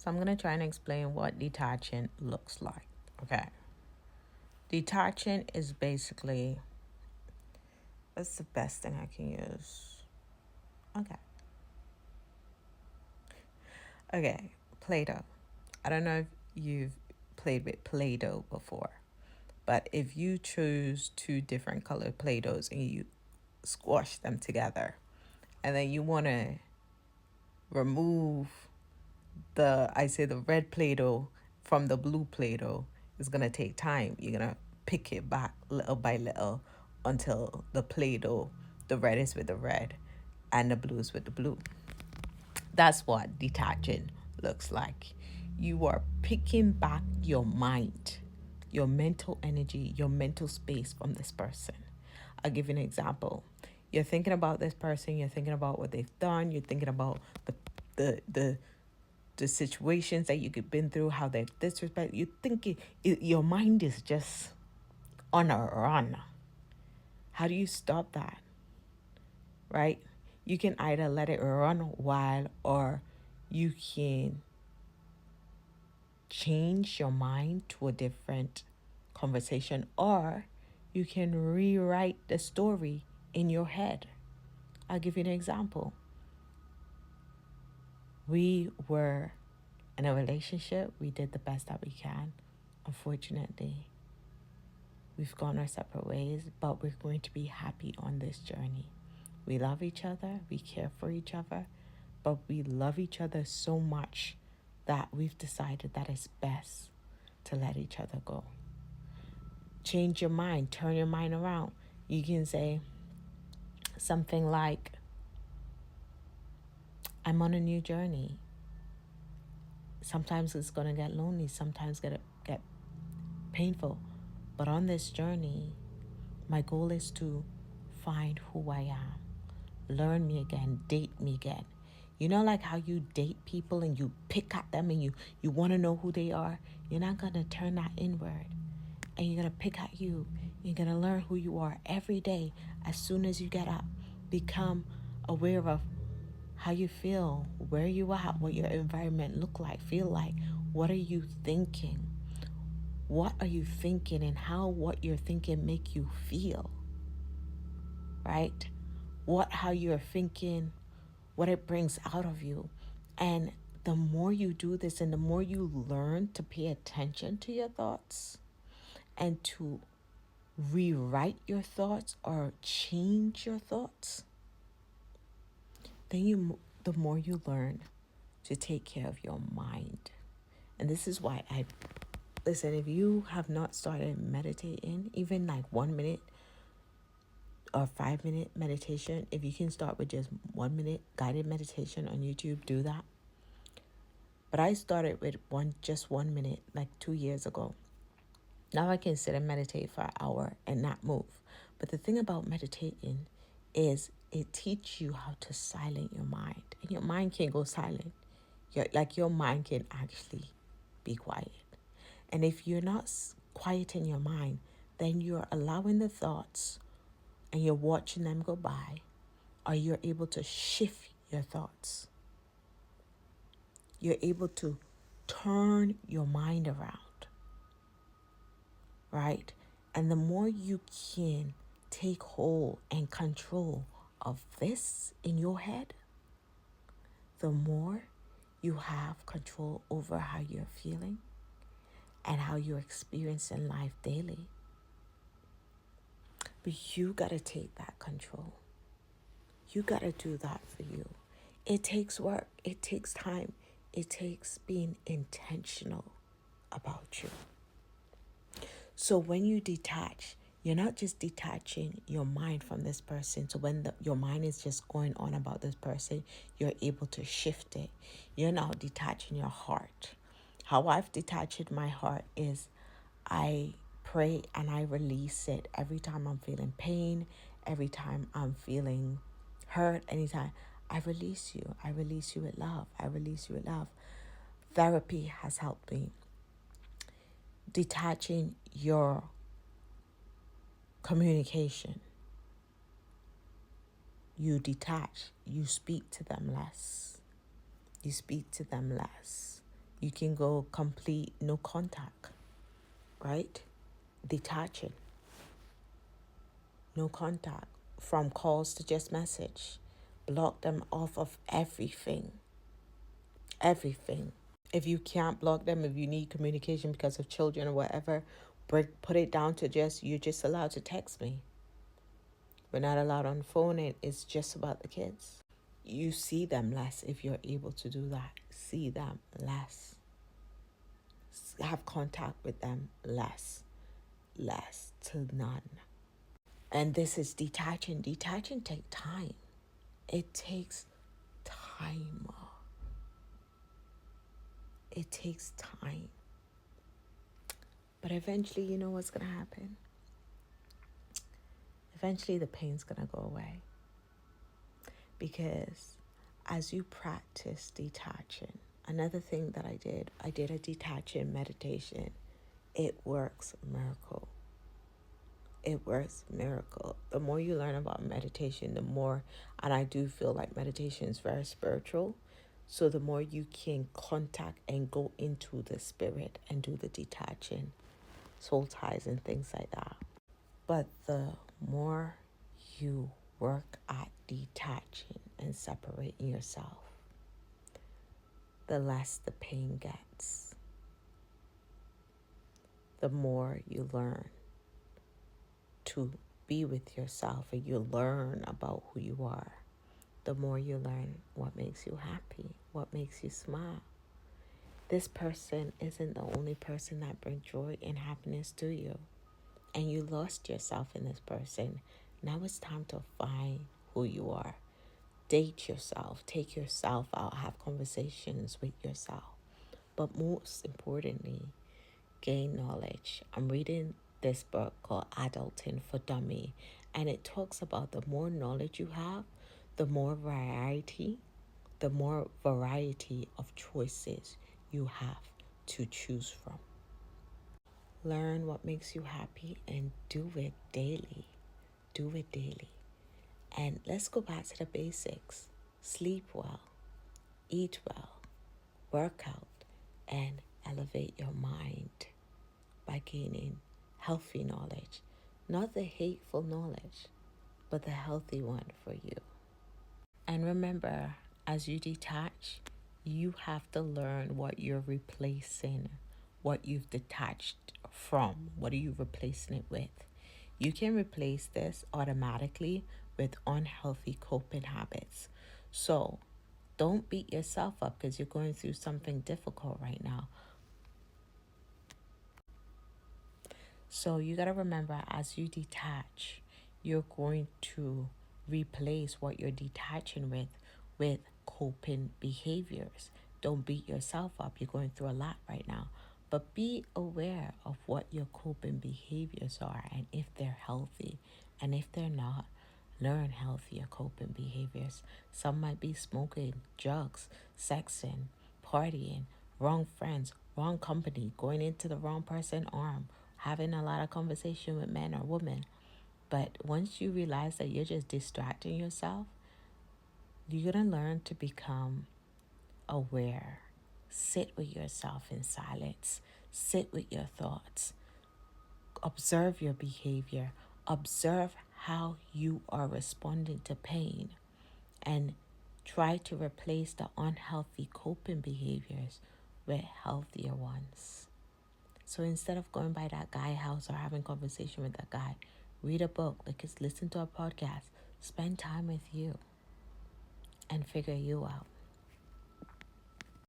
So I'm going to try and explain what detaching looks like. Okay. Detaching is basically, what's the best thing I can use? Okay. Okay. Play-Doh. I don't know if you've played with Play-Doh before, but if you choose two different colored Play-Dohs and you squash them together, and then you want to remove the red Play-Doh from the blue Play-Doh, it's going to take time. You're going to pick it back little by little until the Play-Doh, the red is with the red and the blue is with the blue. That's what detaching looks like. You are picking back your mind, your mental energy, your mental space from this person. I'll give you an example. You're thinking about this person, you're thinking about what they've done, you're thinking about the the the situations that you've been through, how they've disrespected you. Your mind is just on a run. How do you stop that? Right? You can either let it run wild, or you can change your mind to a different conversation, or you can rewrite the story in your head. I'll give you an example. We were in a relationship, we did the best that we can. Unfortunately, we've gone our separate ways, but we're going to be happy on this journey. We love each other, we care for each other, but we love each other so much that we've decided that it's best to let each other go. Change your mind, turn your mind around. You can say something like, I'm on a new journey. Sometimes it's going to get lonely, sometimes get painful. But on this journey, my goal is to find who I am, learn me again, date me again. You know, like how you date people and you pick at them and you want to know who they are? You're not going to turn that inward. And you're going to pick at you. You're going to learn who you are every day as soon as you get up. Become aware of how you feel, where you at, what your environment look like, feel like. What are you thinking? What are you thinking, and how what you're thinking make you feel? Right? How you're thinking, what it brings out of you. And the more you do this and the more you learn to pay attention to your thoughts and to rewrite your thoughts or change your thoughts, then the more you learn to take care of your mind. And this is why listen, if you have not started meditating, even like 1 minute or 5 minute meditation, if you can start with just 1 minute guided meditation on YouTube, do that. But I started with just 1 minute like 2 years ago. Now I can sit and meditate for an hour and not move. But the thing about meditating is it teaches you how to silence your mind. And your mind can't go silent. Your mind can actually be quiet. And if you're not quieting your mind, then you're allowing the thoughts and you're watching them go by, or you're able to shift your thoughts. You're able to turn your mind around, right? And the more you can take hold and control of this in your head, the more you have control over how you're feeling and how you're experiencing life daily. But you got to take that control. You got to do that for you. It takes work. It takes time. It takes being intentional about you. So when you detach, you're not just detaching your mind from this person. So when your mind is just going on about this person, you're able to shift it. You're now detaching your heart. How I've detached my heart is I pray and I release it every time I'm feeling pain, every time I'm feeling hurt, anytime. I release you. I release you with love. I release you with love. Therapy has helped me. Detaching your communication. You detach. You speak to them less. You speak to them less. You can go complete no contact, right? Detaching, no contact, from calls to just message. Block them off of everything. Everything. If you can't block them, if you need communication because of children or whatever, put it down to just, you're just allowed to text me. We're not allowed on phone. It's just about the kids. You see them less if you're able to do that. See them less. Have contact with them less. Less to none. And this is detaching. Detaching takes time. It takes time. It takes time. But eventually, you know what's going to happen? Eventually, the pain's going to go away. Because as you practice detaching, another thing that I did a detaching meditation. It works miracle. It works miracle. The more you learn about meditation, the more, and I do feel like meditation is very spiritual. So the more you can contact and go into the spirit and do the detaching, soul ties and things like that. But the more you work at detaching and separating yourself, the less the pain gets. The more you learn to be with yourself and you learn about who you are, the more you learn what makes you happy, what makes you smile. This person isn't the only person that brings joy and happiness to you. And you lost yourself in this person. Now it's time to find who you are. Date yourself, take yourself out, have conversations with yourself. But most importantly, gain knowledge. I'm reading this book called Adulting for Dummy, and it talks about the more knowledge you have, the more variety of choices you have to choose from. Learn what makes you happy and do it daily. Do it daily. And let's go back to the basics. Sleep well, eat well, work out, and elevate your mind by gaining healthy knowledge. Not the hateful knowledge, but the healthy one for you. And remember, as you detach, you have to learn what you're replacing, what you've detached from. What are you replacing it with? You can replace this automatically with unhealthy coping habits. So don't beat yourself up because you're going through something difficult right now. So you got to remember, as you detach, you're going to replace what you're detaching with coping behaviors. Don't beat yourself up. You're going through a lot right now. But be aware of what your coping behaviors are and if they're healthy. And if they're not, learn healthier coping behaviors. Some might be smoking, drugs, sexing, partying, wrong friends, wrong company, going into the wrong person's arm, having a lot of conversation with men or women. But once you realize that you're just distracting yourself, you're going to learn to become aware. Sit with yourself in silence. Sit with your thoughts. Observe your behavior. Observe how you are responding to pain. And try to replace the unhealthy coping behaviors with healthier ones. So instead of going by that guy house or having conversation with that guy, read a book, listen to a podcast, spend time with you and figure you out.